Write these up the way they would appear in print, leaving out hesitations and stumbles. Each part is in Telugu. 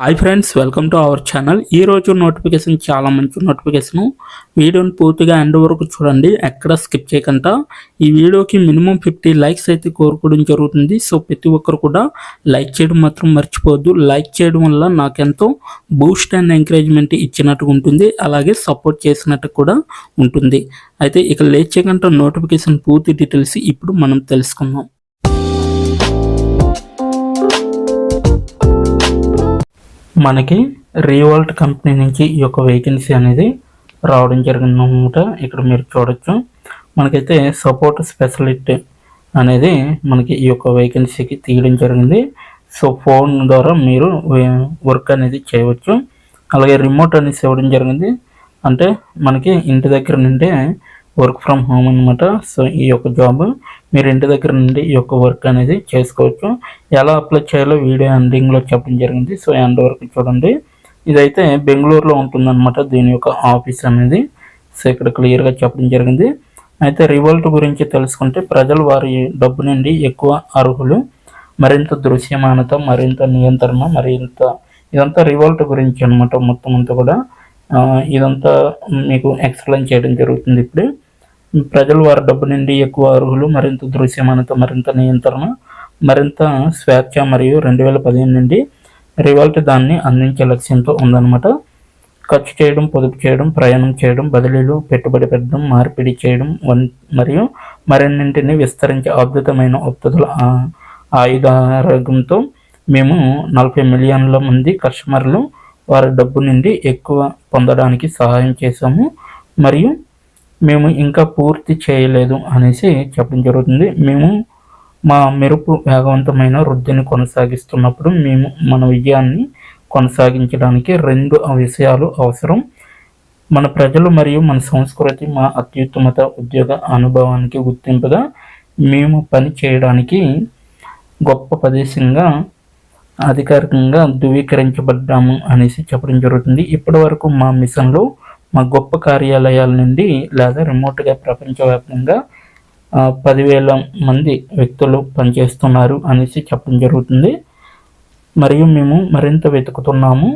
Hi friends, welcome to our channel. ఈరోజు నోటిఫికేషన్ చాలా మంచి నోటిఫికేషను. వీడియోని పూర్తిగా ఎండ్ వరకు చూడండి, ఎక్కడ స్కిప్ చేయకుండా. ఈ వీడియోకి మినిమం 50 లైక్స్ అయితే కోరుకోవడం జరుగుతుంది. సో ప్రతి ఒక్కరు కూడా లైక్ చేయడం మాత్రం మర్చిపోవద్దు. లైక్ చేయడం వల్ల నాకెంతో బూస్ట్ అండ్ ఎంకరేజ్మెంట్ ఇచ్చినట్టు ఉంటుంది, అలాగే సపోర్ట్ చేసినట్టు కూడా ఉంటుంది. అయితే ఇక లేట్ చేయకుండా నోటిఫికేషన్ పూర్తి డీటెయిల్స్ ఇప్పుడు మనం తెలుసుకుందాం. మనకి రీవాల్ట్ కంపెనీ నుంచి ఈ యొక్క వేకెన్సీ అనేది రావడం జరిగిందన్నమాట. ఇక్కడ మీరు చూడొచ్చు, మనకైతే సపోర్ట్ స్పెషలిస్ట్ అనేది మనకి ఈ యొక్క వేకెన్సీకి తీయడం జరిగింది. సో ఫోన్ ద్వారా మీరు వర్క్ అనేది చేయవచ్చు. అలాగే రిమోట్ అనేసి ఇవ్వడం జరిగింది, అంటే మనకి ఇంటి దగ్గర నుండి వర్క్ ఫ్రమ్ హోమ్ అనమాట. సో ఈ యొక్క జాబ్ మీరు ఇంటి దగ్గర నుండి ఈ యొక్క వర్క్ అనేది చేసుకోవచ్చు. ఎలా అప్లై చేయాలో వీడియో ఎండింగ్లో చెప్పడం జరిగింది. సో ఎండ్ వరకు చూడండి. ఇదైతే బెంగళూరులో ఉంటుందన్నమాట దీని యొక్క ఆఫీస్ అనేది. సో ఇక్కడ క్లియర్గా చెప్పడం జరిగింది. అయితే రివోల్ట్ గురించి తెలుసుకుంటే, ప్రజలు వారి డబ్బు నుండి ఎక్కువ అర్హులు, మరింత దృశ్యమానత, మరింత నియంత్రణ, ఇదంతా రివోల్ట్ గురించి అనమాట. మొత్తం అంతా కూడా ఇదంతా మీకు ఎక్స్ప్లెయిన్ చేయడం జరుగుతుంది. ఇప్పుడు ప్రజలు వారి డబ్బు నుండి ఎక్కువ అర్హులు, మరింత దృశ్యమానత, మరింత నియంత్రణ, మరింత స్వేచ్ఛ, మరియు 2015 నుండి రివాల్ట్ దాన్ని అందించే లక్ష్యంతో ఉందన్నమాట. ఖర్చు చేయడం, పొదుపు చేయడం, ప్రయాణం చేయడం, బదిలీలు, పెట్టుబడి పెట్టడం, మార్పిడి చేయడం మరియు మరిన్నింటిని విస్తరించే అద్భుతమైన ఉత్పత్తుల ఆయుధారంగంతో మేము 40 మిలియన్ల మంది కస్టమర్లు వారి డబ్బు నుండి ఎక్కువ పొందడానికి సహాయం చేశాము, మరియు మేము ఇంకా పూర్తి చేయలేదు అనేసి చెప్పడం జరుగుతుంది. మేము మా మెరుపు వేగవంతమైన వృద్ధిని కొనసాగిస్తున్నప్పుడు మేము మన విజయాన్ని కొనసాగించడానికి 2 విషయాలు అవసరం: మన ప్రజలు మరియు మన సంస్కృతి. మా అత్యుత్తమత ఉద్యోగ అనుభవానికి గుర్తింపుగా మేము పని చేయడానికి గొప్ప ప్రదేశంగా అధికారికంగా ధృవీకరించబడ్డాము అనేసి చెప్పడం జరుగుతుంది. ఇప్పటి వరకు మా మిషన్లో మా గొప్ప కార్యాలయాల నుండి లేదా రిమోట్గా ప్రపంచవ్యాప్తంగా 10,000 మంది వ్యక్తులు పనిచేస్తున్నారు అనేసి చెప్పడం జరుగుతుంది. మరియు మేము మరింత వెతుకుతున్నాము,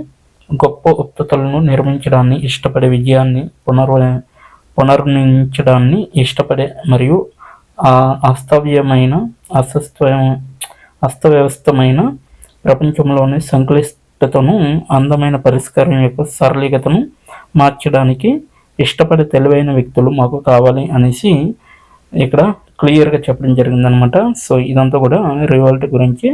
గొప్ప ఉత్పత్తులను నిర్మించడాన్ని ఇష్టపడే, విజయాన్ని పునర్నిర్మించడాన్ని ఇష్టపడే మరియు అస్తవ్యస్తమైన ప్రపంచంలోని సంక్లిష్టతను అందమైన పరిష్కారం యొక్క సరళీకతను మార్చడానికి ఇష్టపడే తెలివైన వ్యక్తులు మాకు కావాలి అనేసి ఇక్కడ క్లియర్గా చెప్పడం జరిగిందనమాట. సో ఇదంతా కూడా రివాల్ట్ గురించి.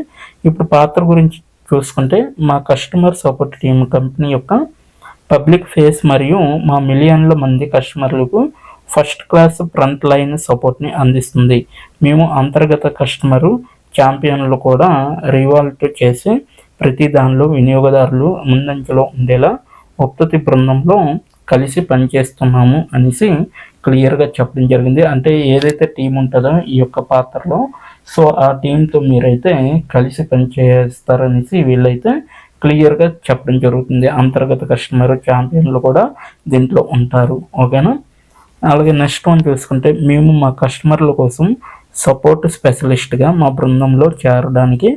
ఇప్పుడు పాత్ర గురించి చూసుకుంటే, మా కస్టమర్ సపోర్ట్ టీమ్ కంపెనీ యొక్క పబ్లిక్ ఫేస్ మరియు మా మిలియన్ల మంది కస్టమర్లకు ఫస్ట్ క్లాస్ ఫ్రంట్ లైన్ సపోర్ట్ని అందిస్తుంది. మేము అంతర్గత కస్టమరు ఛాంపియన్లు కూడా రివాల్ట్ చేసే ప్రతి దానిలో వినియోగదారులు ముందంజలో ఉండేలా ఉత్పత్తి బృందంలో కలిసి పనిచేస్తున్నాము అనేసి క్లియర్గా చెప్పడం జరిగింది. అంటే ఏదైతే టీం ఉంటుందో ఈ యొక్క పాత్రలో, సో ఆ టీంతో మీరైతే కలిసి పనిచేస్తారనేసి వీళ్ళైతే క్లియర్గా చెప్పడం జరుగుతుంది. అంతర్గత కస్టమర్ ఛాంపియన్లు కూడా దీంట్లో ఉంటారు, ఓకేనా. అలాగే నెక్స్ట్ వన్ చూసుకుంటే, మేము మా కస్టమర్ల కోసం సపోర్ట్ స్పెషలిస్ట్గా మా బృందంలో చేరడానికి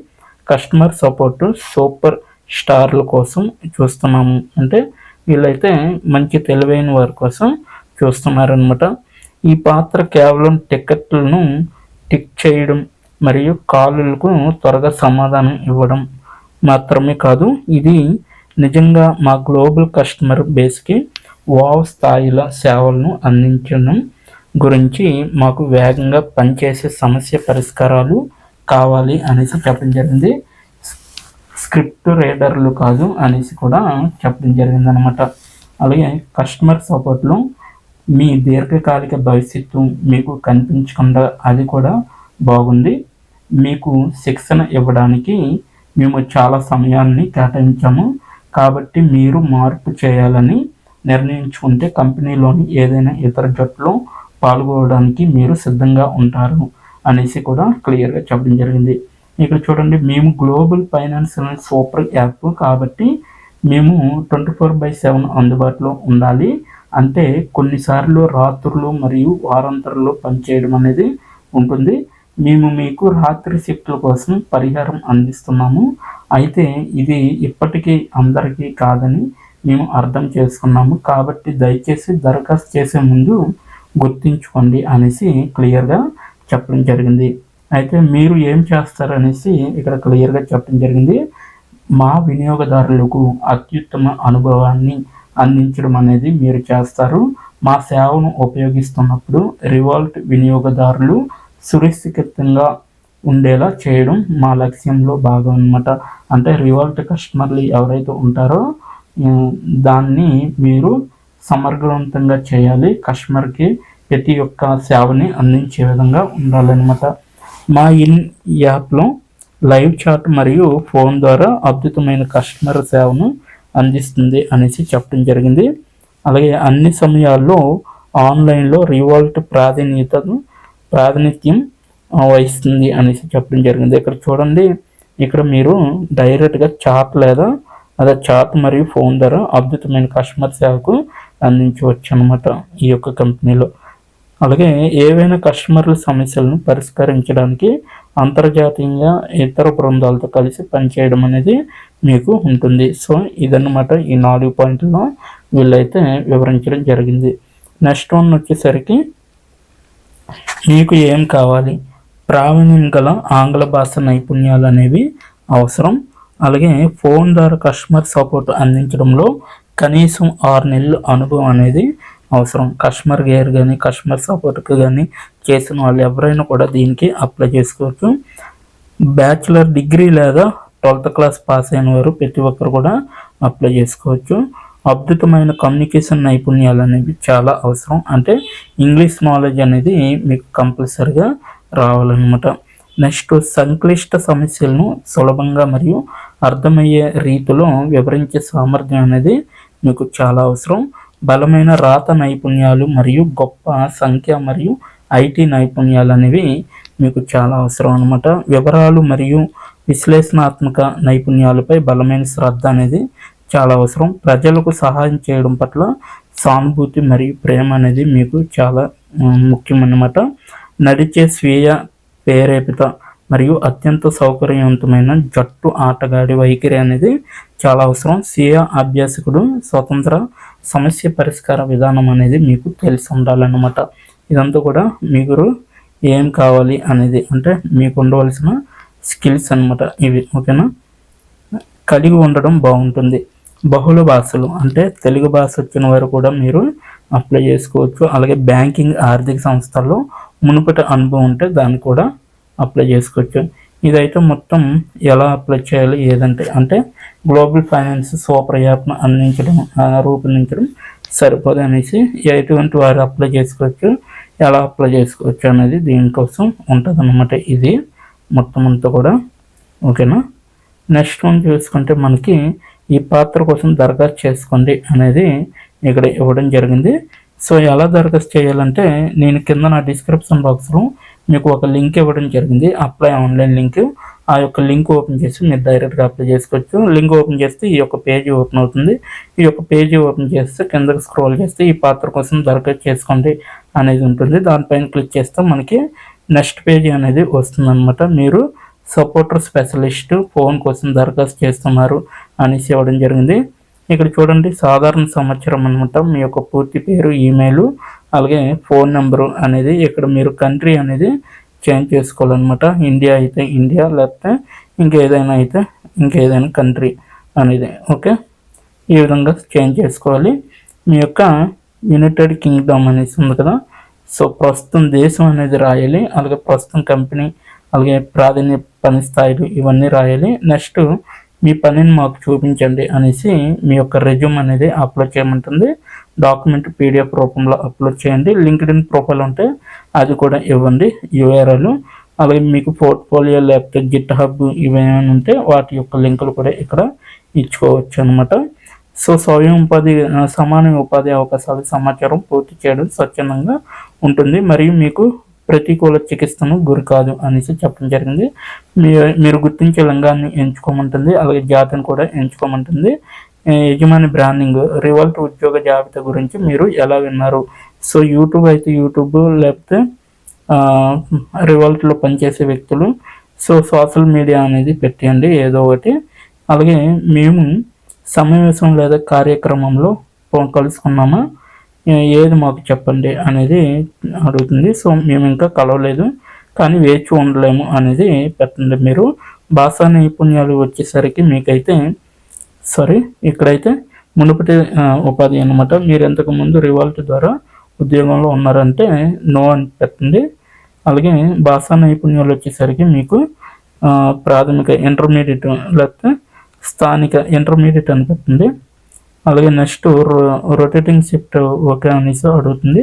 కస్టమర్ సపోర్ట్ సూపర్ స్టార్ల కోసం చూస్తున్నాము. అంటే వీళ్ళైతే మంచి తెలివైన వారి కోసం చూస్తున్నారనమాట. ఈ పాత్ర కేవలం టికెట్లను టిక్ చేయడం మరియు కాలులకు త్వరగా సమాధానం ఇవ్వడం మాత్రమే కాదు, ఇది నిజంగా మా గ్లోబల్ కస్టమర్ బేస్కి వావ్ స్థాయిల సేవలను అందించడం గురించి మాకు వేగంగా పనిచేసే సమస్య పరిష్కారాలు కావాలి అనేసి చెప్పడం జరిగింది. స్క్రిప్ట్ రీడర్లు కాదు అనేసి కూడా చెప్పడం జరిగింది అనమాట. అలాగే కస్టమర్ సపోర్ట్లో మీ దీర్ఘకాలిక భవిష్యత్తు మీకు కనిపించకుండా అది కూడా బాగుంది. మీకు శిక్షణ ఇవ్వడానికి మేము చాలా సమయాన్ని కేటాయించాము, కాబట్టి మీరు మార్పు చేయాలని నిర్ణయించుకుంటే కంపెనీలోని ఏదైనా ఇతర జట్టులో పాల్గొనడానికి మీరు సిద్ధంగా ఉంటారు అనేసి కూడా క్లియర్గా చెప్పడం జరిగింది. ఇక్కడ చూడండి, మేము గ్లోబల్ ఫైనాన్స్ సూపర్ యాప్ కాబట్టి మేము 24/7 అందుబాటులో ఉండాలి. అంటే కొన్నిసార్లు రాత్రులు మరియు వారాంతరంలో పనిచేయడం అనేది ఉంటుంది. మేము మీకు రాత్రి షిఫ్ట్ల కోసం పరిహారం అందిస్తున్నాము. అయితే ఇది ఇప్పటికీ అందరికీ కాదని మేము అర్థం చేసుకున్నాము. కాబట్టి దయచేసి దరఖాస్తు చేసే ముందు గుర్తుంచుకోండి అనేసి క్లియర్గా చెప్పడం జరిగింది. అయితే మీరు ఏం చేస్తారనేసి ఇక్కడ క్లియర్గా చెప్పడం జరిగింది. మా వినియోగదారులకు అత్యుత్తమ అనుభవాన్ని అందించడం అనేది మీరు చేస్తారు. మా సేవను ఉపయోగిస్తున్నప్పుడు రివాల్ట్ వినియోగదారులు సురక్షితంగా ఉండేలా చేయడం మా లక్ష్యంలో భాగం అన్నమాట. అంటే రివాల్ట్ కస్టమర్లు ఎవరైతే ఉంటారో దాన్ని మీరు సమర్థవంతంగా చేయాలి. కస్టమర్కి ప్రతి ఒక్క సేవని అందించే విధంగా ఉండాలన్నమాట. మా ఇన్ యాప్లో లైవ్ చాట్ మరియు ఫోన్ ద్వారా అద్భుతమైన కస్టమర్ సేవను అందిస్తుంది అనేసి చెప్పడం జరిగింది. అలాగే అన్ని సమయాల్లో ఆన్లైన్లో రివాల్ట్ ప్రాతినిధ్యం వహిస్తుంది అనేసి చెప్పడం జరిగింది. ఇక్కడ చూడండి, ఇక్కడ మీరు డైరెక్ట్గా చాట్ లేదా అదే చాట్ మరియు ఫోన్ ద్వారా అద్భుతమైన కస్టమర్ సేవకు అందించవచ్చు అన్నమాట ఈ యొక్క కంపెనీలో. అలాగే ఏవైనా కస్టమర్ల సమస్యలను పరిష్కరించడానికి అంతర్జాతీయంగా ఇతర బృందాలతో కలిసి పనిచేయడం అనేది మీకు ఉంటుంది. సో ఇదన్నమాట ఈ 4 పాయింట్లలో వీళ్ళైతే వివరించడం జరిగింది. నెక్స్ట్ వన్ వచ్చేసరికి మీకు ఏం కావాలి, ప్రావీణ్యం గల ఆంగ్ల భాష నైపుణ్యాలు అనేవి అవసరం. అలాగే ఫోన్ ద్వారా కస్టమర్ సపోర్ట్ అందించడంలో కనీసం 6 నెలల అనుభవం అనేది అవసరం. కస్టమర్ కేర్ కానీ కస్టమర్ సపోర్ట్కి కానీ చేసిన వాళ్ళు ఎవరైనా కూడా దీనికి అప్లై చేసుకోవచ్చు. బ్యాచిలర్ డిగ్రీ లేదా 12th క్లాస్ పాస్ అయిన వారు ప్రతి ఒక్కరు కూడా అప్లై చేసుకోవచ్చు. అద్భుతమైన కమ్యూనికేషన్ నైపుణ్యాలు అనేవి చాలా అవసరం. అంటే ఇంగ్లీష్ నాలెడ్జ్ అనేది మీకు కంపల్సరిగా రావాలన్నమాట. నెక్స్ట్ సంక్లిష్ట సమస్యలను సులభంగా మరియు అర్థమయ్యే రీతిలో వివరించే సామర్థ్యం అనేది మీకు చాలా అవసరం. బలమైన రాత నైపుణ్యాలు మరియు గొప్ప సంఖ్య మరియు ఐటీ నైపుణ్యాలు అనేవి మీకు చాలా అవసరం అన్నమాట. వివరాలు మరియు విశ్లేషణాత్మక నైపుణ్యాలపై బలమైన శ్రద్ధ అనేది చాలా అవసరం. ప్రజలకు సహాయం చేయడం పట్ల సానుభూతి మరియు ప్రేమ అనేది మీకు చాలా ముఖ్యమన్నమాట. నడిచే స్వీయ ప్రేరేపిత మరియు అత్యంత సౌకర్యవంతమైన జట్టు ఆటగాడి వైఖరి అనేది చాలా అవసరం. స్వీయ అభ్యాసకుడు స్వతంత్ర సమస్య పరిష్కార విధానం అనేది మీకు తెలిసి ఉండాలన్నమాట. ఇదంతా కూడా మీరు ఏం కావాలి అనేది అంటే మీకు ఉండవలసిన స్కిల్స్ అన్నమాట ఇవి. ఓకేనా, కలిగి ఉండడం బాగుంటుంది. బహుళ భాషలు అంటే తెలుగు భాష వచ్చిన వారు కూడా మీరు అప్లై చేసుకోవచ్చు. అలాగే బ్యాంకింగ్ ఆర్థిక సంస్థల్లో మునుపటి అనుభవం ఉంటే దాన్ని కూడా అప్లై చేసుకోవచ్చు. ఇదైతే మొత్తం ఎలా అప్లై చేయాలి ఏదంటే అంటే గ్లోబల్ ఫైనాన్స్ సూపర్ యాప్ను రూపొందించడం సరిపోదు అనేసి ఎటువంటి వారు అప్లై చేసుకోవచ్చు, ఎలా అప్లై చేసుకోవచ్చు అనేది దీనికోసం ఉంటుంది అన్నమాట. ఇది మొత్తం అంతా కూడా. ఓకేనా, నెక్స్ట్ వన్ చూసుకుంటే మనకి ఈ పాత్ర కోసం దరఖాస్తు చేసుకోండి అనేది ఇక్కడ ఇవ్వడం జరిగింది. సో ఎలా దరఖాస్తు చేయాలంటే నేను కింద నా డిస్క్రిప్షన్ బాక్స్లో మీకు ఒక లింక్ ఇవ్వడం జరిగింది, అప్లై ఆన్లైన్ లింక్. ఆ యొక్క లింక్ ఓపెన్ చేసి మీరు డైరెక్ట్గా అప్లై చేసుకోవచ్చు. లింక్ ఓపెన్ చేస్తే ఈ యొక్క పేజీ ఓపెన్ అవుతుంది. ఈ యొక్క పేజీ ఓపెన్ చేస్తే కిందకి స్క్రోల్ చేస్తే ఈ పాత్ర కోసం దరఖాస్తు చేసుకోండి అనేది ఉంటుంది. దానిపైన క్లిక్ చేస్తే మనకి నెక్స్ట్ పేజీ అనేది వస్తుందన్నమాట. మీరు సపోర్టర్ స్పెషలిస్ట్ ఫోన్ కోసం దరఖాస్తు చేస్తున్నారు అనేసి ఇవ్వడం జరిగింది. ఇక్కడ చూడండి, సాధారణ సమాచారం అనమాట. మీ యొక్క పూర్తి పేరు, ఈమెయిల్, అలాగే ఫోన్ నెంబరు అనేది ఇక్కడ మీరు కంట్రీ అనేది చేంజ్ చేసుకోవాలన్నమాట. ఇండియా అయితే ఇండియా, లేకపోతే ఇంకేదైనా కంట్రీ అనేది. ఓకే, ఈ విధంగా చేంజ్ చేసుకోవాలి. మీ యొక్క యునైటెడ్ కింగ్డమ్ అనేసి ఉంది కదా, సో ప్రస్తుతం దేశం అనేది రాయాలి. అలాగే ప్రస్తుతం కంపెనీ, అలాగే ప్రాధాన్య పని స్థాయిలు ఇవన్నీ రాయాలి. నెక్స్ట్ మీ పనిని మాకు చూపించండి అనేసి మీ యొక్క రెజ్యూమ్ అనేది అప్లోడ్ చేయమంటుంది. డాక్యుమెంట్ పీడిఎఫ్ రూపంలో అప్లోడ్ చేయండి. లింక్డ్ఇన్ ప్రొఫైల్ ఉంటే అది కూడా ఇవ్వండి, యూఆర్ఎల్. అలాగే మీకు పోర్ట్ఫోలియో లేకపోతే గిట్ హబ్ ఇవేమైనా ఉంటే వాటి యొక్క లింకులు కూడా ఇక్కడ ఇచ్చుకోవచ్చు అనమాట. సో స్వయం ఉపాధి, సమాన ఉపాధి అవకాశాల సమాచారం పూర్తి చేయడం స్వచ్ఛందంగా ఉంటుంది మరియు మీకు ప్రతికూల చికిత్సను గురి కాదు అనేసి చెప్పడం జరిగింది. మీరు గుర్తించే లింగాన్ని ఎంచుకోమంటుంది, అలాగే జాతిని కూడా ఎంచుకోమంటుంది. యజమాని బ్రాండింగ్, రివాల్ట్ ఉద్యోగ జాబితా గురించి మీరు ఎలా విన్నారు. సో యూట్యూబ్ అయితే యూట్యూబ్, లేకపోతే రివాల్ట్లో పనిచేసే వ్యక్తులు. సో సోషల్ మీడియా అనేది పెట్టేయండి ఏదో ఒకటి. అలాగే మేము సమావేశం లేదా కార్యక్రమంలో కలుసుకున్నామా, ఏది మాకు చెప్పండి అనేది అడుగుతుంది. సో మేము ఇంకా కలవలేదు కానీ వేచి ఉండలేము అనేది పెట్టండి. మీరు భాషా నైపుణ్యాలు వచ్చేసరికి మీకైతే ఇక్కడైతే మునుపటి ఉపాధి అన్నమాట. మీరు ఇంతకుముందు రివాల్ట్ ద్వారా ఉద్యోగంలో ఉన్నారంటే నో అని పెట్టండి. అలాగే భాషా నైపుణ్యాలు వచ్చేసరికి మీకు ప్రాథమిక ఇంటర్మీడియట్ లేకపోతే స్థానిక ఇంటర్మీడియట్ అని పెట్టండి. అలాగే నెక్స్ట్ రొటేటింగ్ షిఫ్ట్ ఓకే అనేసి అడుగుతుంది.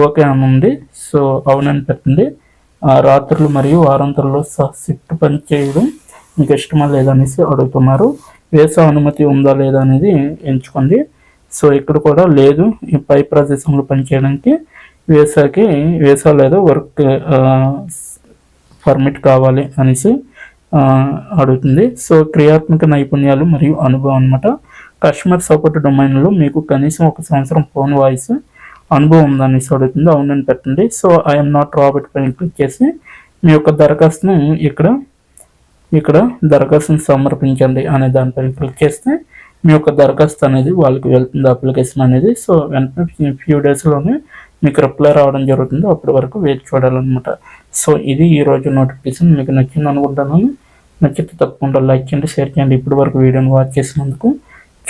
ఓకే అని ఉంది. సో అవునని పెట్టండి. రాత్రులు మరియు వారాంతాల్లో షిఫ్ట్ పని చేయడం మీకు ఇష్టమా లేదనేసి అడుగుతున్నారు. వీసా అనుమతి ఉందా లేదా అనేది ఎంచుకోండి. సో ఇక్కడ కూడా లేదు, పై ప్రదేశంలో పనిచేయడానికి వీసా లేదా వర్క్ పర్మిట్ కావాలి అనేసి అడుగుతుంది. సో క్రియాత్మక నైపుణ్యాలు మరియు అనుభవం అనమాట. కస్టమర్ సపోర్ట్ డొమైన్లో మీకు కనీసం 1 సంవత్సరం ఫోన్ వాయిస్ అనుభవం ఉందనేసి అడుగుతుంది. అవునని పెట్టండి. సో ఐఎమ్ నాట్ రాబర్ట్ పైన క్లిక్ చేసి మీ యొక్క దరఖాస్తును ఇక్కడ దరఖాస్తును సమర్పించండి అనే దానిపైన క్లిక్ చేస్తే మీ యొక్క దరఖాస్తు అనేది వాళ్ళకి వెళ్తుంది, అప్లికేషన్ అనేది. సో వెంటనే ఫ్యూ డేస్లోనే మీకు రిప్లై రావడం జరుగుతుంది. అప్పటి వరకు వేచి చూడాలన్నమాట. సో ఇది ఈరోజు నోటిఫికేషన్. మీకు నచ్చింది అనుకుంటున్నాను. నచ్చితే తప్పకుండా లైక్ చేయండి, షేర్ చేయండి. ఇప్పటి వరకు వీడియోని వాచ్ చేసినందుకు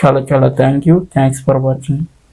చాలా థ్యాంక్స్ ఫర్ వాచింగ్.